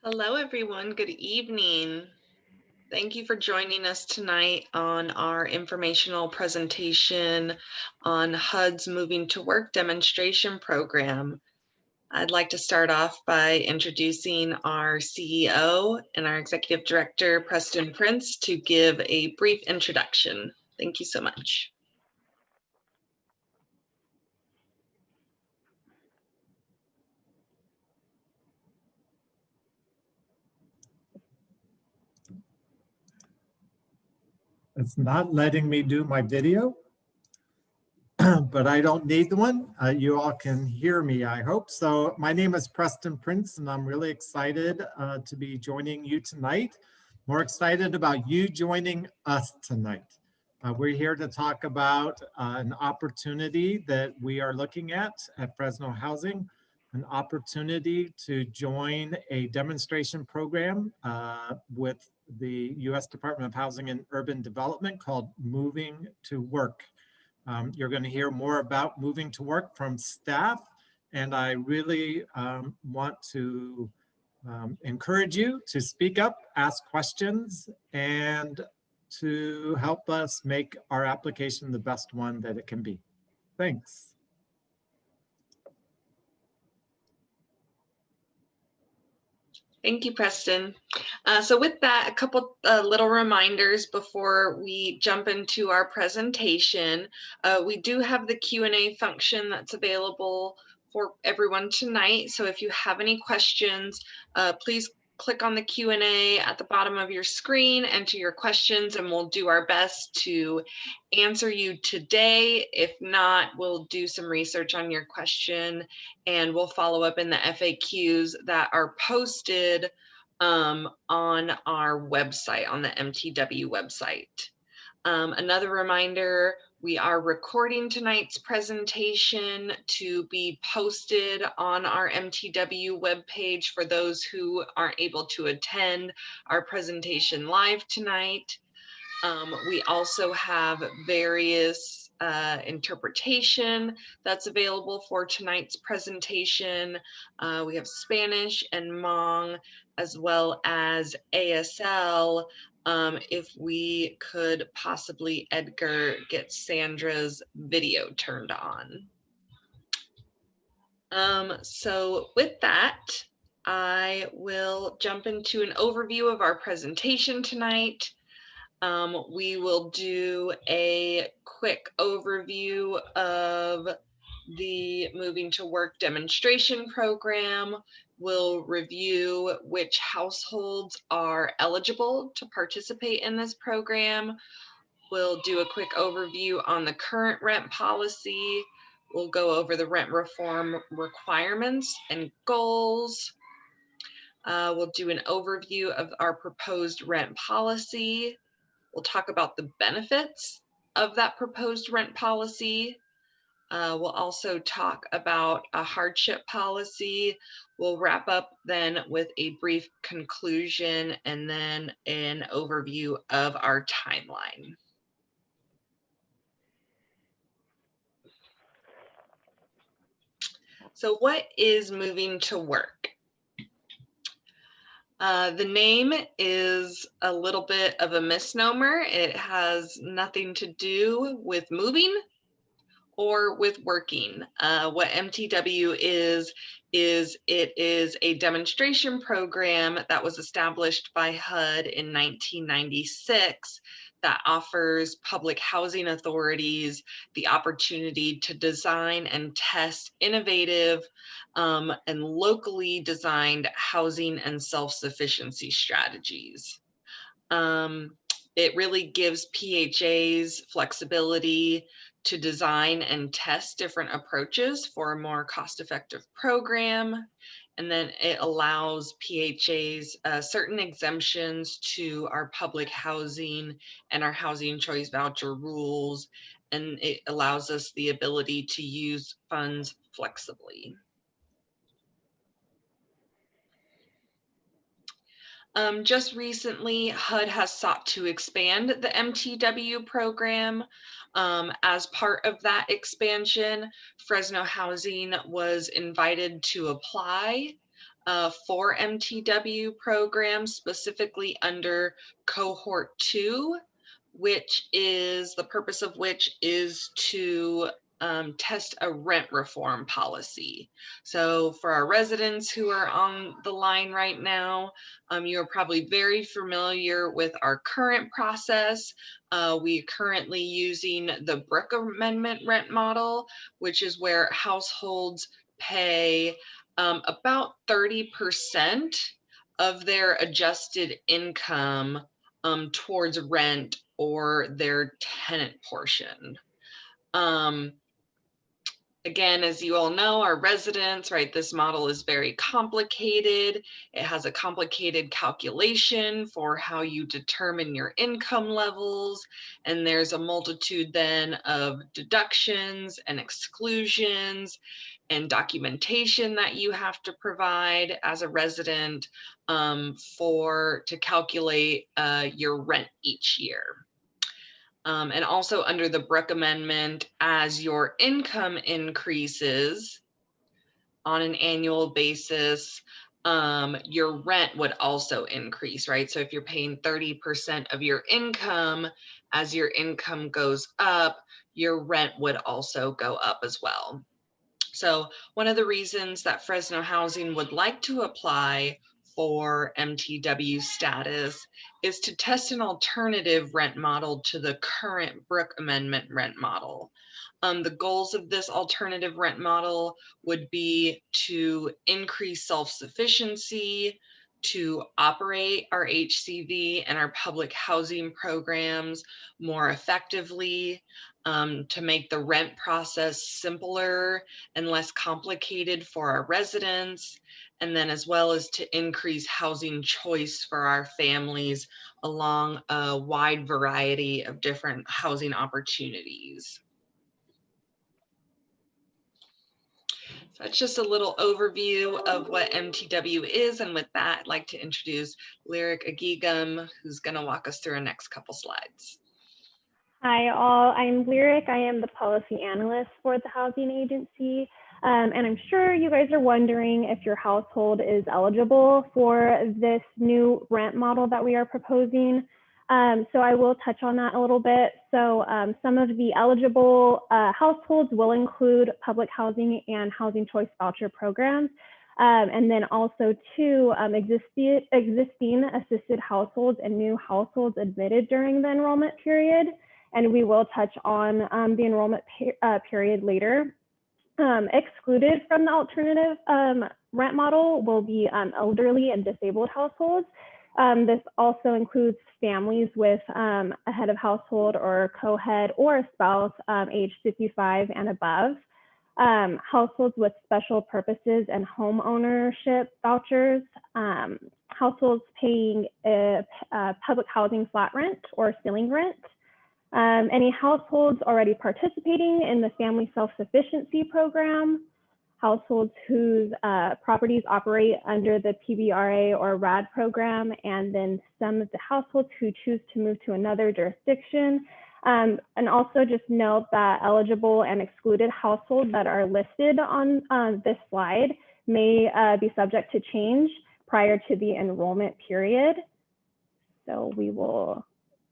Hello, everyone. Good evening. Thank you for joining us tonight on our informational presentation on HUD's Moving to Work demonstration program. I'd like to start off by introducing our CEO and our Executive Director, Preston Prince, to give a brief introduction. Thank you so much. It's not letting me do my video, but I don't need one. You all can hear me, I hope. So my name is Preston Prince, and I'm really excited to be joining you tonight. More excited about you joining us tonight. We're here to talk about an opportunity that we are looking at Fresno Housing, an opportunity to join a demonstration program with the U.S. Department of Housing and Urban Development called Moving to Work. You're going to hear more about moving to work from staff, and I really want to encourage you to speak up, ask questions, and to help us make our application the best one that it can be. Thanks. Thank you, Preston. So with that, a couple little reminders before we jump into our presentation. We do have the Q&A function that's available for everyone tonight. So if you have any questions, please click on the Q&A at the bottom of your screen, enter your questions, and we'll do our best to answer you today. If not, we'll do some research on your question and we'll follow up in the FAQs that are posted on our website, on the MTW website. Another reminder, we are recording tonight's presentation to be posted on our MTW webpage for those who aren't able to attend our presentation live tonight. We also have various interpretation that's available for tonight's presentation. We have Spanish and Hmong, as well as ASL. If we could possibly, Edgar, get Sandra's video turned on. So with that, I will jump into an overview of our presentation tonight. We will do a quick overview of the Moving to Work demonstration program. We'll review which households are eligible to participate in this program. We'll do a quick overview on the current rent policy. We'll go over the rent reform requirements and goals. We'll do an overview of our proposed rent policy. We'll talk about the benefits of that proposed rent policy. We'll also talk about a hardship policy. We'll wrap up then with a brief conclusion and then an overview of our timeline. So what is moving to work? The name is a little bit of a misnomer. It has nothing to do with moving or with working. What MTW is it is a demonstration program that was established by HUD in 1996 that offers public housing authorities the opportunity to design and test innovative and locally designed housing and self-sufficiency strategies. It really gives PHAs flexibility to design and test different approaches for a more cost-effective program. And then it allows PHAs certain exemptions to our public housing and our housing choice voucher rules. And it allows us the ability to use funds flexibly. Just recently, HUD has sought to expand the MTW program. As part of that expansion, Fresno Housing was invited to apply for MTW programs, specifically under cohort 2, which is the purpose of which is to test a rent reform policy. So for our residents who are on the line right now, you're probably very familiar with our current process. We're currently using the Brooke Amendment rent model, which is where households pay about 30% of their adjusted income towards rent or their tenant portion. Again, as you all know, our residents, right, this model is very complicated. It has a complicated calculation for how you determine your income levels. And there's a multitude then of deductions and exclusions and documentation that you have to provide as a resident to calculate your rent each year. And also under the Brooke Amendment, as your income increases on an annual basis, your rent would also increase, right? So if you're paying 30% of your income, as your income goes up, your rent would also go up as well. So one of the reasons that Fresno Housing would like to apply for MTW status is to test an alternative rent model to the current Brooke Amendment rent model. The goals of this alternative rent model would be to increase self-sufficiency, to operate our HCV and our public housing programs more effectively, to make the rent process simpler and less complicated for our residents, and then as well as to increase housing choice for our families along a wide variety of different housing opportunities. So that's just a little overview of what MTW is. And with that, I'd like to introduce Lyric Agigam, who's going to walk us through our next couple slides. Hi all, I'm Lyric. I am the policy analyst for the housing agency. And I'm sure you guys are wondering if your household is eligible for this new rent model that we are proposing. So I will touch on that a little bit. So some of the eligible households will include public housing and housing choice voucher programs. And then also two existing assisted households and new households admitted during the enrollment period. And we will touch on the enrollment period later. Excluded from the alternative rent model will be elderly and disabled households. This also includes families with a head of household or co-head or a spouse age 55 and above. Households with special purposes and home ownership vouchers. Households paying public housing flat rent or ceiling rent. Any households already participating in the Family Self-Sufficiency Program, households whose properties operate under the PBRA or RAD program, and then some of the households who choose to move to another jurisdiction. And also just note that eligible and excluded households that are listed on this slide may be subject to change prior to the enrollment period. So we will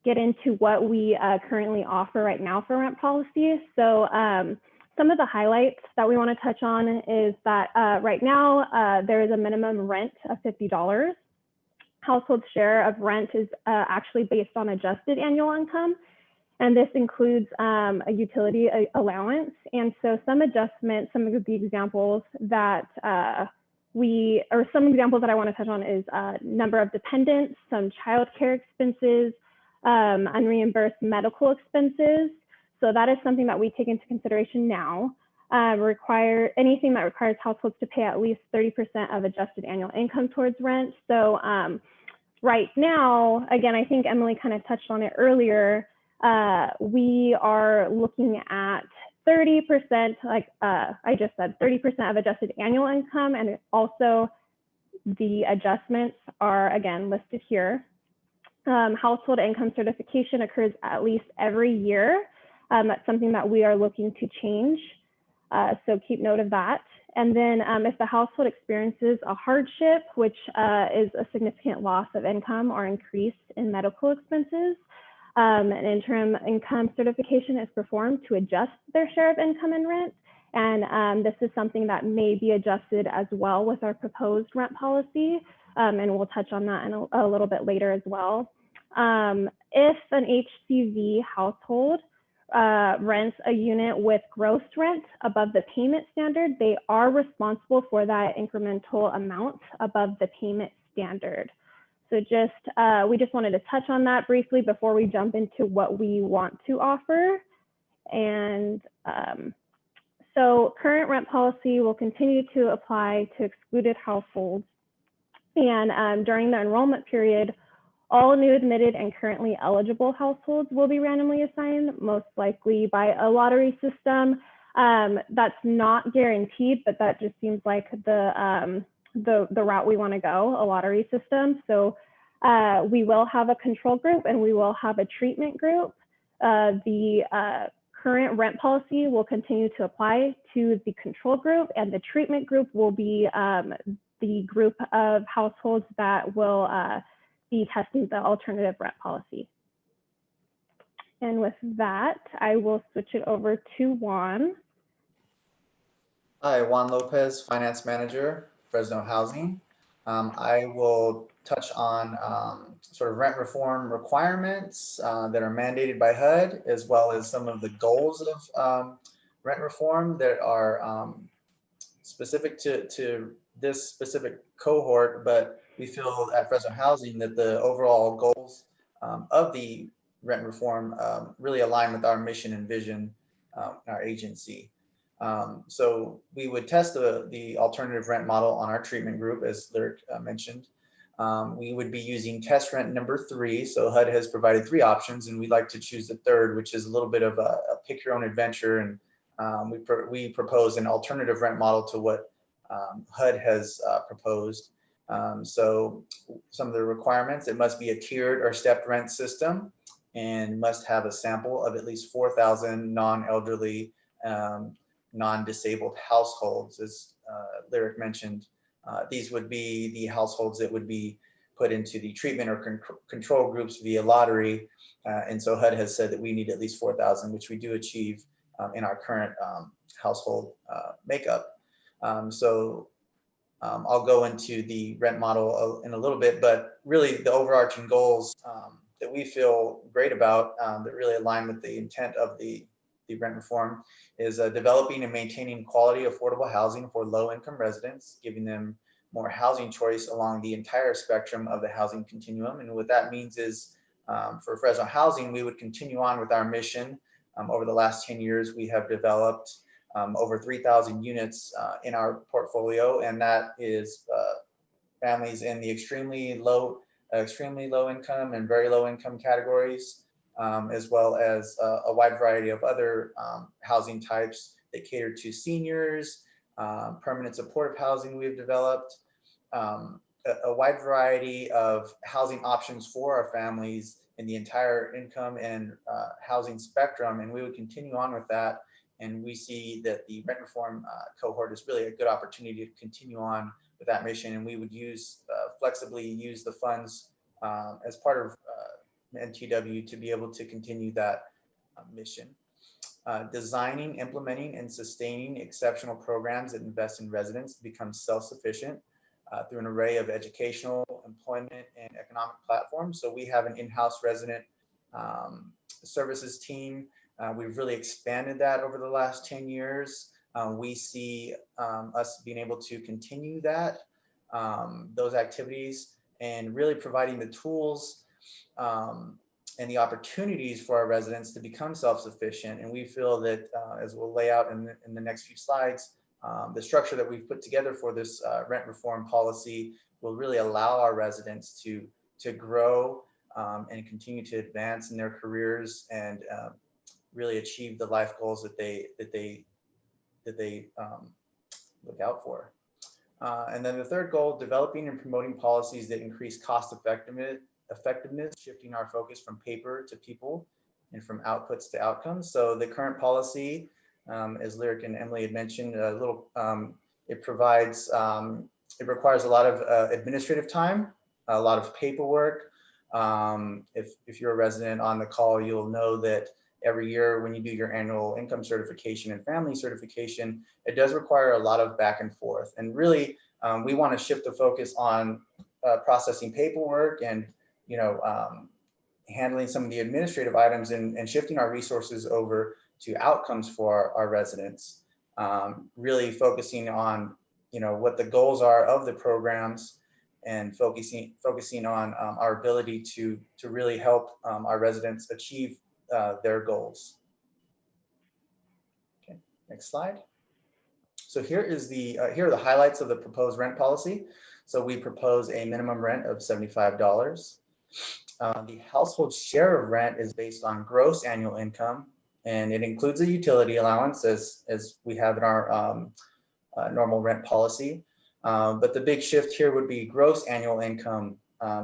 get into what we currently offer right now for rent policy. So some of the highlights that we want to touch on is that right now there is a minimum rent of $50. Household share of rent is actually based on adjusted annual income, and this includes a utility allowance. And so some adjustments, some of the examples that some examples that I want to touch on is number of dependents, some childcare expenses, unreimbursed medical expenses. So that is something that we take into consideration now. Anything that requires households to pay at least 30% of adjusted annual income towards rent. So right now, again, I think Emily kind of touched on it earlier, we are looking at 30%, like I just said, 30% of adjusted annual income, and also the adjustments are again listed here. Household income certification occurs at least every year. That's something that we are looking to change. So keep note of that. And then if the household experiences a hardship, which is a significant loss of income or increase in medical expenses, an interim income certification is performed to adjust their share of income and rent. And this is something that may be adjusted as well with our proposed rent policy. And we'll touch on that in a little bit later as well. If an HCV household rents a unit with gross rent above the payment standard, they are responsible for that incremental amount above the payment standard. So we just wanted to touch on that briefly before we jump into what we want to offer. And so current rent policy will continue to apply to excluded households. And during the enrollment period, all new admitted and currently eligible households will be randomly assigned, most likely by a lottery system. That's not guaranteed, but that just seems like the route we want to go, a lottery system. So we will have a control group and we will have a treatment group. The current rent policy will continue to apply to the control group, and the treatment group will be the group of households that will be testing the alternative rent policy. And with that, I will switch it over to Juan. Hi, Juan Lopez, Finance Manager, Fresno Housing. I will touch on sort of rent reform requirements that are mandated by HUD, as well as some of the goals of rent reform that are specific to this specific cohort, but we feel at Fresno Housing that the overall goals of the rent reform really align with our mission and vision in our agency. So we would test the alternative rent model on our treatment group, as Lyric mentioned. We would be using test rent number 3. So HUD has provided 3 options, and we'd like to choose the third, which is a little bit of a pick your own adventure. And we propose an alternative rent model to what HUD has proposed. So some of the requirements: it must be a tiered or stepped rent system and must have a sample of at least 4,000 non-elderly, non-disabled households. As Lyric mentioned, these would be the households that would be put into the treatment or control groups via lottery. And so HUD has said that we need at least 4,000, which we do achieve in our current household makeup. So I'll go into the rent model in a little bit, but really the overarching goals that we feel great about that really align with the intent of the rent reform is developing and maintaining quality, affordable housing for low-income residents, giving them more housing choice along the entire spectrum of the housing continuum. And what that means is for Fresno Housing, we would continue on with our mission. Over the last 10 years, we have developed over 3,000 units in our portfolio, and that is families in the extremely low income and very low income categories, as well as a wide variety of other housing types that cater to seniors, permanent supportive housing we've developed, a wide variety of housing options for our families in the entire income and housing spectrum, and we would continue on with that. And we see that the rent reform cohort is really a good opportunity to continue on with that mission, and we would flexibly use the funds as part of MTW to be able to continue that mission. Designing, implementing, and sustaining exceptional programs that invest in residents to become self-sufficient through an array of educational, employment, and economic platforms. So we have an in-house resident services team. We've really expanded that over the last 10 years. We see us being able to continue those activities and really providing the tools and the opportunities for our residents to become self-sufficient. And we feel that, as we'll lay out in the next few slides, the structure that we've put together for this rent reform policy will really allow our residents to grow and continue to advance in their careers and really achieve the life goals that they look out for. And then the third goal: developing and promoting policies that increase cost effectiveness, shifting our focus from paper to people and from outputs to outcomes. So the current policy, as Lyric and Emily had mentioned, It provides, it requires a lot of administrative time, a lot of paperwork. If you're a resident on the call, you'll know that every year when you do your annual income certification and family certification, it does require a lot of back and forth. And really, we want to shift the focus on processing paperwork and, you know, handling some of the administrative items and shifting our resources over to outcomes for our residents. Really focusing on, you know, what the goals are of the programs and focusing on our ability to really help our residents achieve their goals. Okay, next slide. So here is the here are the highlights of the proposed rent policy. So we propose a minimum rent of $75. The household share of rent is based on gross annual income, and it includes a utility allowance as we have in our normal rent policy. But the big shift here would be gross annual income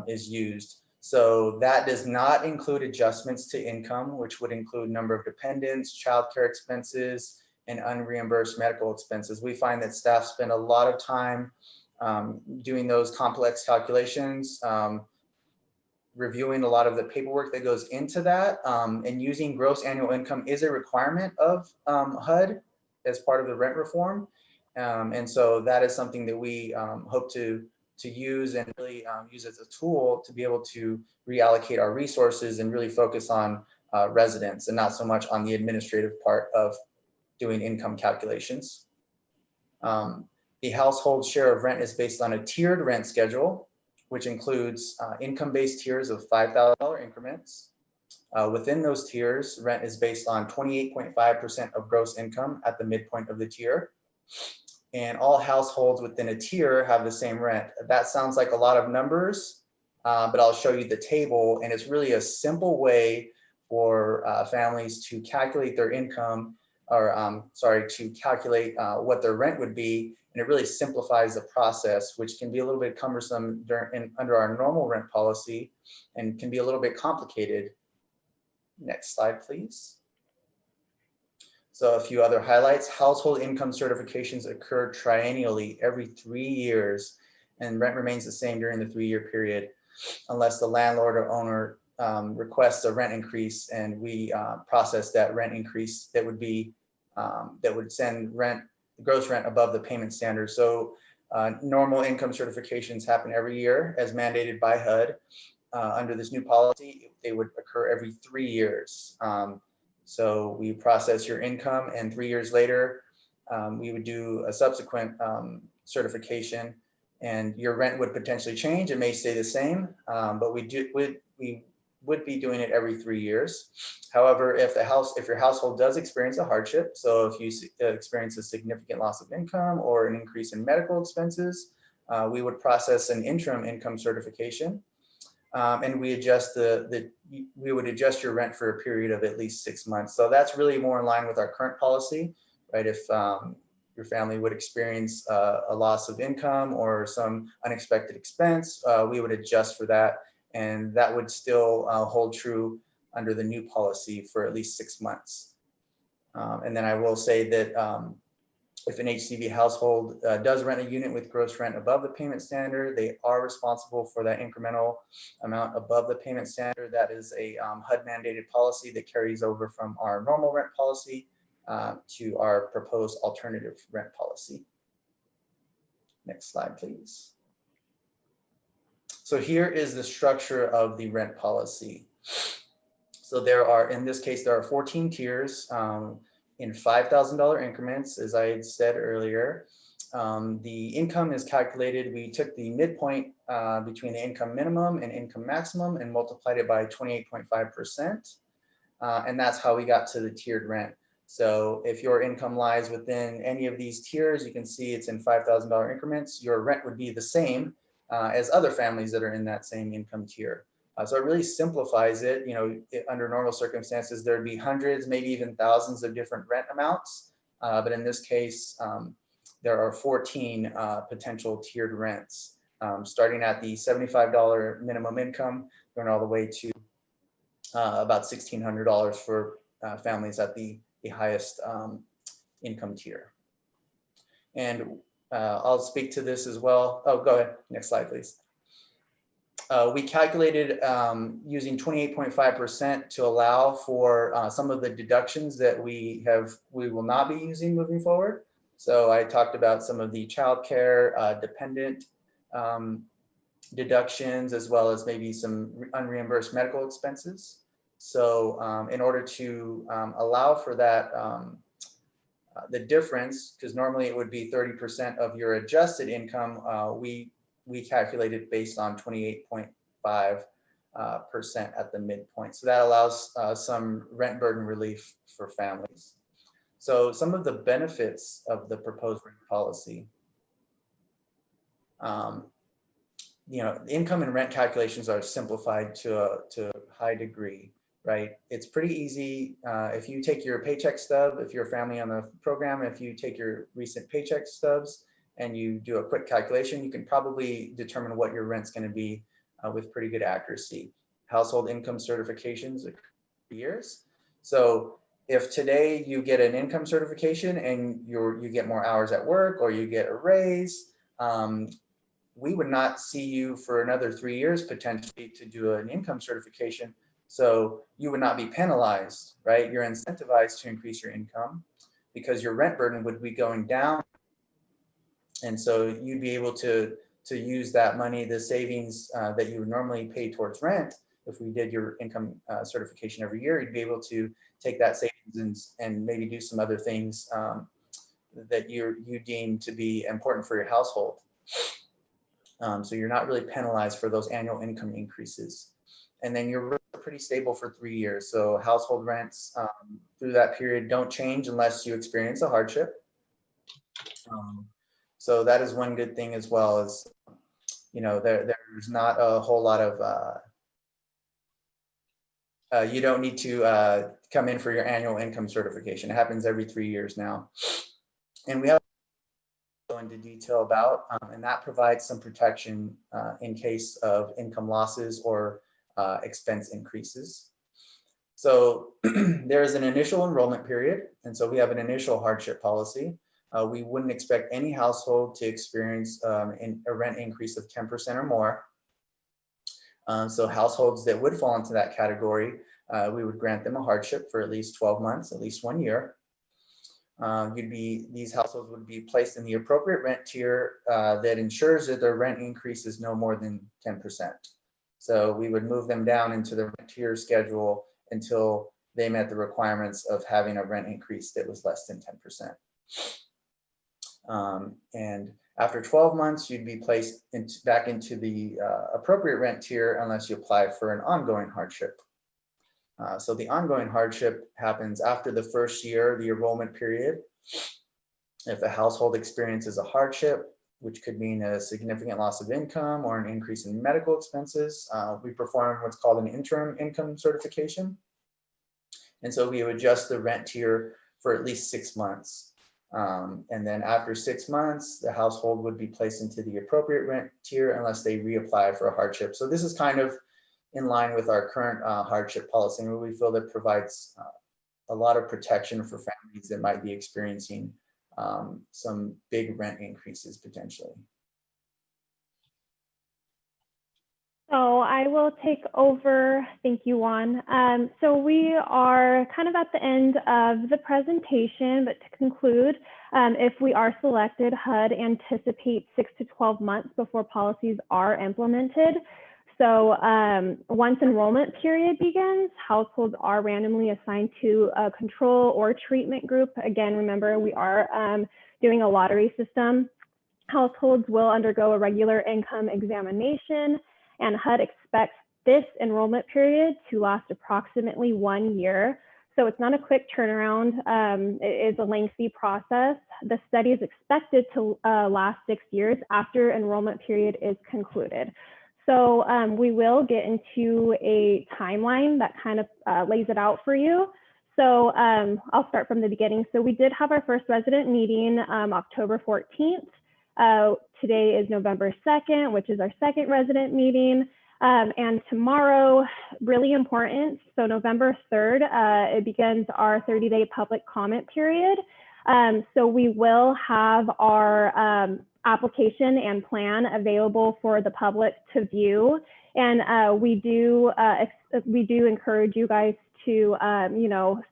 is used. So that does not include adjustments to income, which would include number of dependents, childcare expenses, and unreimbursed medical expenses. We find that staff spend a lot of time doing those complex calculations, reviewing a lot of the paperwork that goes into that, and using gross annual income is a requirement of HUD as part of the rent reform. And so that is something that we hope to use and really use as a tool to be able to reallocate our resources and really focus on residents and not so much on the administrative part of doing income calculations. The household share of rent is based on a tiered rent schedule, which includes income-based tiers of $5,000 increments. Within those tiers, rent is based on 28.5% of gross income at the midpoint of the tier. And all households within a tier have the same rent. That sounds like a lot of numbers, but I'll show you the table, and it's really a simple way for families to calculate their income, or to calculate what their rent would be. And it really simplifies the process, which can be a little bit cumbersome under our normal rent policy and can be a little bit complicated. Next slide, please. So a few other highlights. Household income certifications occur triennially every 3 years, and rent remains the same during the 3-year period, unless the landlord or owner requests a rent increase, and we process that rent increase that would be that would send gross rent above the payment standard. So normal income certifications happen every year as mandated by HUD. Under this new policy, they would occur every 3 years. So we process your income, and 3 years later, we would do a subsequent certification, and your rent would potentially change. It may stay the same, but we would be doing it every 3 years. However, if your household does experience a hardship, so if you experience a significant loss of income or an increase in medical expenses, we would process an interim income certification, and we would adjust your rent for a period of at least 6 months. So that's really more in line with our current policy, right? If your family would experience a loss of income or some unexpected expense, we would adjust for that. And that would still hold true under the new policy for at least 6 months. And then I will say that if an HCV household does rent a unit with gross rent above the payment standard, they are responsible for that incremental amount above the payment standard. That is a HUD mandated policy that carries over from our normal rent policy to our proposed alternative rent policy. Next slide, please. So here is the structure of the rent policy. So there are, in this case, there are 14 tiers in $5,000 increments, as I had said earlier. The income is calculated. We took the midpoint between the income minimum and income maximum and multiplied it by 28.5%. And that's how we got to the tiered rent. So if your income lies within any of these tiers, you can see it's in $5,000 increments. Your rent would be the same as other families that are in that same income tier. So it really simplifies it. You know, under normal circumstances, there'd be hundreds, maybe even thousands of different rent amounts. But in this case, there are 14 potential tiered rents, starting at the $75 minimum income, going all the way to about $1,600 for families at the highest income tier. And I'll speak to this as well. Oh, go ahead. Next slide, please. We calculated using 28.5% to allow for some of the deductions that we will not be using moving forward. So I talked about some of the childcare dependent deductions, as well as maybe some unreimbursed medical expenses. So in order to allow for that, the difference, because normally it would be 30% of your adjusted income, we calculated based on 28.5% at the midpoint. So that allows some rent burden relief for families. So some of the benefits of the proposed rent policy, you know, income and rent calculations are simplified to a high degree, right? It's pretty easy. If you take your paycheck stub, if you're a family on the program, if you take your recent paycheck stubs and you do a quick calculation, you can probably determine what your rent's going to be with pretty good accuracy. Household income certifications are years. So if today you get an income certification and you get more hours at work, or you get a raise, we would not see you for another 3 years potentially to do an income certification. So you would not be penalized, right? You're incentivized to increase your income because your rent burden would be going down. And so you'd be able to use that money, the savings that you would normally pay towards rent. If we did your income certification every year, you'd be able to take that savings and maybe do some other things that you deem to be important for your household. So you're not really penalized for those annual income increases. And then you're pretty stable for 3 years. So household rents through that period don't change unless you experience a hardship. So that is one good thing, as well as, you know, there's not a whole lot of, you don't need to come in for your annual income certification. It happens every 3 years now. And we have go into detail about, and that provides some protection in case of income losses or expense increases. So there is an initial enrollment period, and so we have an initial hardship policy. We wouldn't expect any household to experience a rent increase of 10% or more. So households that would fall into that category, we would grant them a hardship for at least 12 months, at least 1 year. These households would be placed in the appropriate rent tier that ensures that their rent increase is no more than 10%. So we would move them down into the rent tier schedule until they met the requirements of having a rent increase that was less than 10%. And after 12 months, you'd be placed back into the appropriate rent tier unless you apply for an ongoing hardship. So the ongoing hardship happens after the first year, the enrollment period. If a household experiences a hardship, which could mean a significant loss of income or an increase in medical expenses, we perform what's called an interim income certification. And so we would adjust the rent tier for at least 6 months. And then after 6 months, the household would be placed into the appropriate rent tier unless they reapply for a hardship. So this is kind of in line with our current hardship policy, where we feel that provides a lot of protection for families that might be experiencing some big rent increases potentially. So I will take over. Thank you, Juan. So we are kind of at the end of the presentation, but to conclude, if we are selected, HUD anticipates 6 to 12 months before policies are implemented. So once enrollment period begins, households are randomly assigned to a control or treatment group. Again, remember, we are doing a lottery system. Households will undergo a regular income examination, and HUD expects this enrollment period to last approximately 1 year. So it's not a quick turnaround. It is a lengthy process. The study is expected to last 6 years after enrollment period is concluded. So we will get into a timeline that kind of lays it out for you. So I'll start from the beginning. So we did have our first resident meeting October 14th. Today is November 2nd, which is our second resident meeting. And tomorrow, really important, so November 3rd, it begins our 30-day public comment period. So we will have our application and plan available for the public to view. And we do encourage you guys to,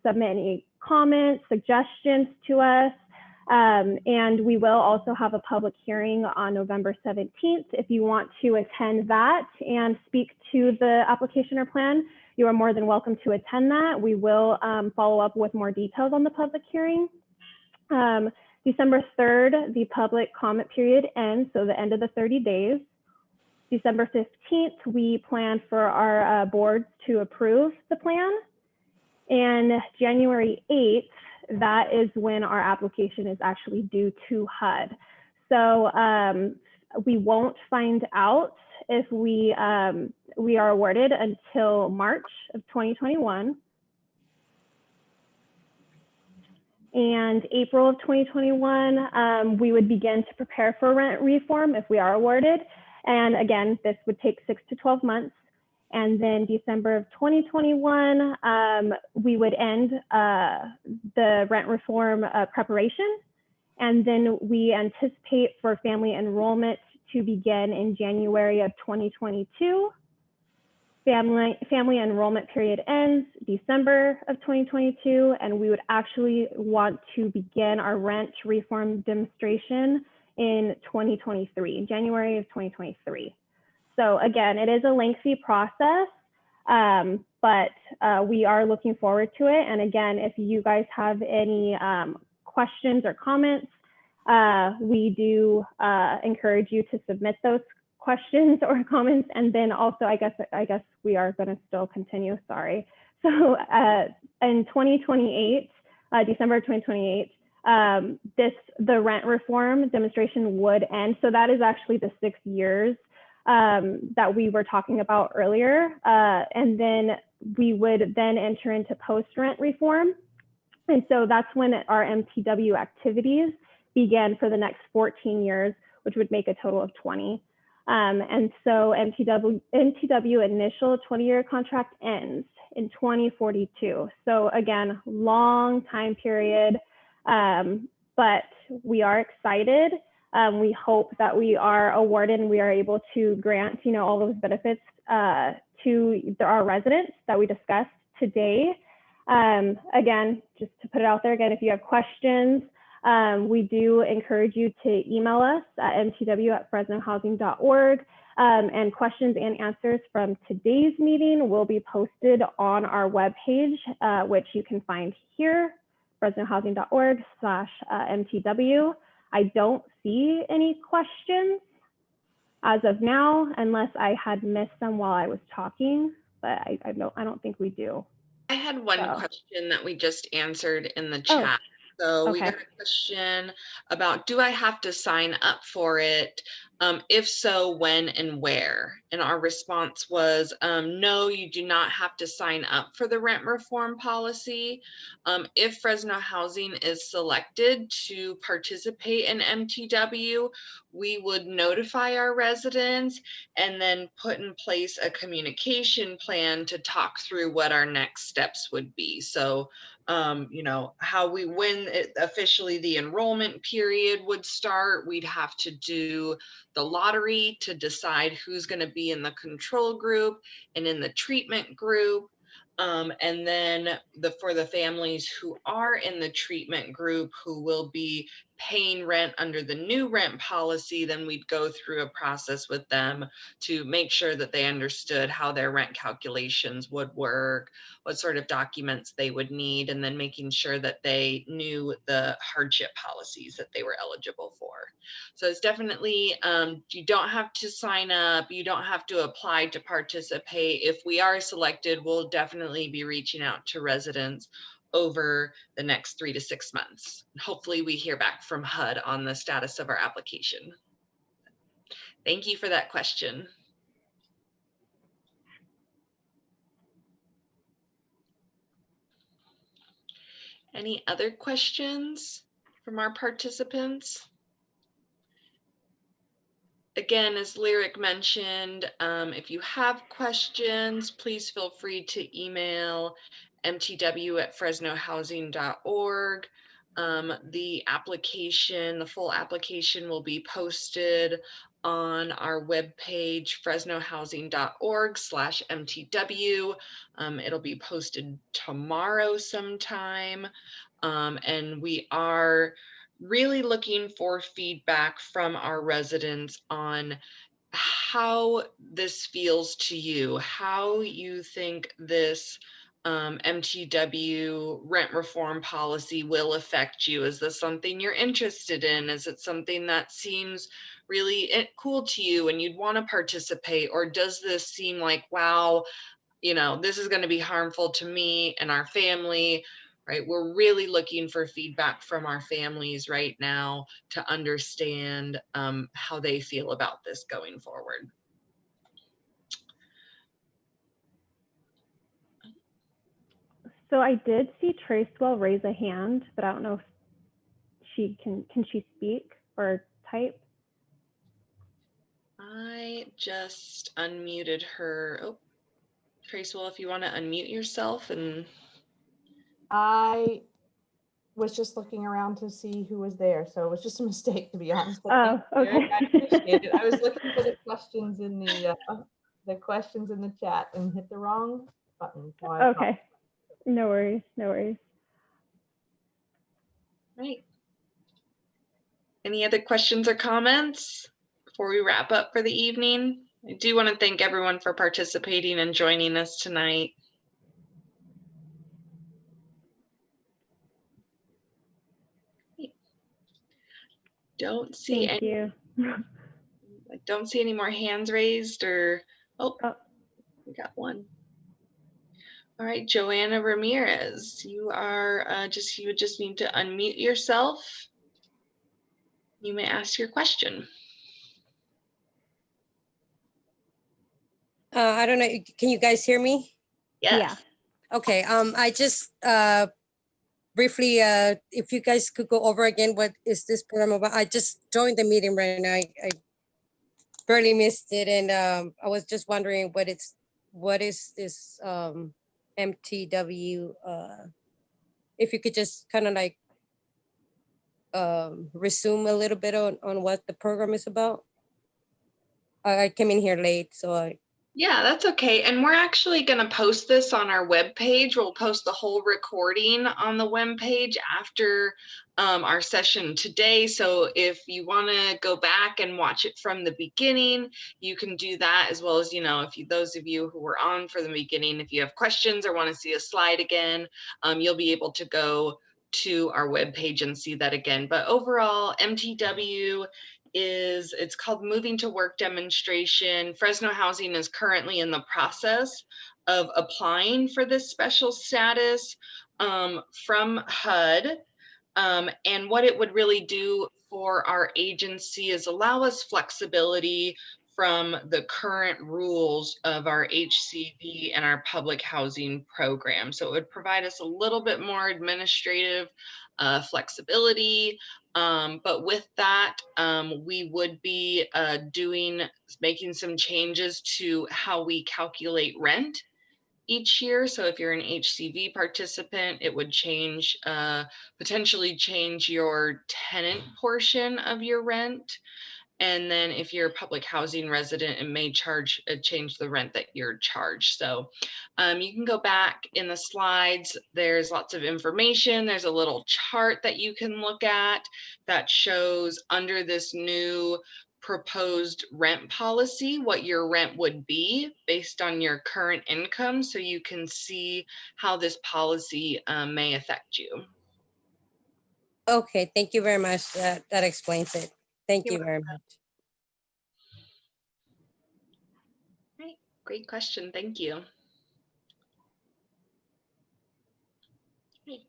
submit any comments, suggestions to us. And we will also have a public hearing on November 17th. If you want to attend that and speak to the application or plan, you are more than welcome to attend that. We will follow up with more details on the public hearing. December 3rd, the public comment period ends, so the end of the 30 days. December 15th, we plan for our boards to approve the plan. And January 8th, that is when our application is actually due to HUD. So we won't find out if we are awarded until March of 2021. And April of 2021, we would begin to prepare for rent reform if we are awarded. And again, this would take 6 to 12 months. And then December of 2021, we would end the rent reform preparation. And then we anticipate for family enrollment to begin in January of 2022. Family enrollment period ends December of 2022, and we would actually want to begin our rent reform demonstration in 2023, January of 2023. So again, it is a lengthy process, but we are looking forward to it. And again, if you guys have any questions or comments, we do encourage you to submit those questions or comments. And then also, I guess we are going to still continue, sorry. So in 2028, December 2028, the rent reform demonstration would end. So that is actually the 6 years that we were talking about earlier. And then we would then enter into post-rent reform. And so that's when our MTW activities began for the next 14 years, which would make a total of 20. And so MTW initial 20-year contract ends in 2042. So again, long time period, but we are excited. We hope that we are awarded and we are able to grant, all those benefits to our residents that we discussed today. Again, just to put it out there again, if you have questions, we do encourage you to email us at mtw@fresnohousing.org. And questions and answers from today's meeting will be posted on our webpage, which you can find here, fresnohousing.org/MTW. I don't see any questions as of now, unless I had missed them while I was talking, but I don't think we do. I had one question that we just answered in the chat. So we got a question about, do I have to sign up for it? If so, when and where? And our response was, no, you do not have to sign up for the rent reform policy. If Fresno Housing is selected to participate in MTW, we would notify our residents and then put in place a communication plan to talk through what our next steps would be. So when officially the enrollment period would start, we'd have to do the lottery to decide who's going to be in the control group and in the treatment group. And then for the families who are in the treatment group who will be paying rent under the new rent policy, then we'd go through a process with them to make sure that they understood how their rent calculations would work, what sort of documents they would need, and then making sure that they knew the hardship policies that they were eligible for. So it's definitely, you don't have to sign up, you don't have to apply to participate. If we are selected, we'll definitely be reaching out to residents over the next 3 to 6 months. Hopefully we hear back from HUD on the status of our application. Thank you for that question. Any other questions from our participants? Again, as Lyric mentioned, if you have questions, please feel free to email mtw@fresnohousing.org. The application, the full application will be posted on our webpage, fresnohousing.org/MTW. It'll be posted tomorrow sometime. And we are really looking for feedback from our residents on how this feels to you, how you think this MTW rent reform policy will affect you. Is this something you're interested in? Is it something that seems really cool to you and you'd want to participate? Or does this seem like, wow, you know, this is going to be harmful to me and our family, right? We're really looking for feedback from our families right now to understand how they feel about this going forward. So I did see Tracewell raise a hand, but I don't know if she can she speak or type? I just unmuted her. Oh, Tracewell, if you want to unmute yourself. And I was just looking around to see who was there, so it was just a mistake, to be honest. But Oh, thank you, okay. I appreciate it. I was looking for the questions in the questions in the chat and hit the wrong button. So I Okay, no worries, no worries. right. Any other questions or comments before we wrap up for the evening? I do want to thank everyone for participating and joining us tonight. Don't see Thank any. you. I don't see any more hands raised or, oh, we got one. All right, Joanna Ramirez, you are you would just need to unmute yourself. You may ask your question. I don't know, can you guys hear me? Yes. Yeah. Okay, I just briefly, if you guys could go over again, what is this program about? I just joined the meeting right now. I barely missed it, and I was just wondering what is this MTW? If you could just kind of like resume a little bit on what the program is about. I came in here late, so Yeah, that's okay. And we're actually going to post this on our webpage. We'll post the whole recording on the webpage after our session today. So if you want to go back and watch it from the beginning, you can do that, as well as, you know, if you, those of you who were on for the beginning, if you have questions or want to see a slide again, you'll be able to go to our webpage and see that again. But overall, MTW it's called Moving to Work Demonstration. Fresno Housing is currently in the process of applying for this special status from HUD. And what it would really do for our agency is allow us flexibility from the current rules of our HCV and our public housing program. So it would provide us a little bit more administrative flexibility. But with that, we would be making some changes to how we calculate rent each year. So if you're an HCV participant, it would change, potentially change your tenant portion of your rent. And then if you're a public housing resident, it may change the rent that you're charged. So you can go back in the slides. There's lots of information. There's a little chart that you can look at that shows under this new proposed rent policy what your rent would be based on your current income, so you can see how this policy may affect you. okay, thank you very much. That explains it. Thank you very much. Right. Great question. Thank you. Great.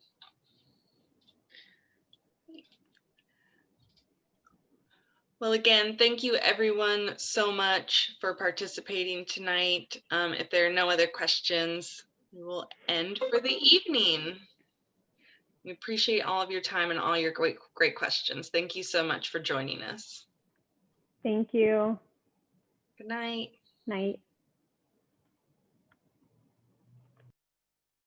Well, again, thank you everyone so much for participating tonight. If there are no other questions, we will end for the evening. We appreciate all of your time and all your great questions. Thank you so much for joining us. Thank you. Good night. Night.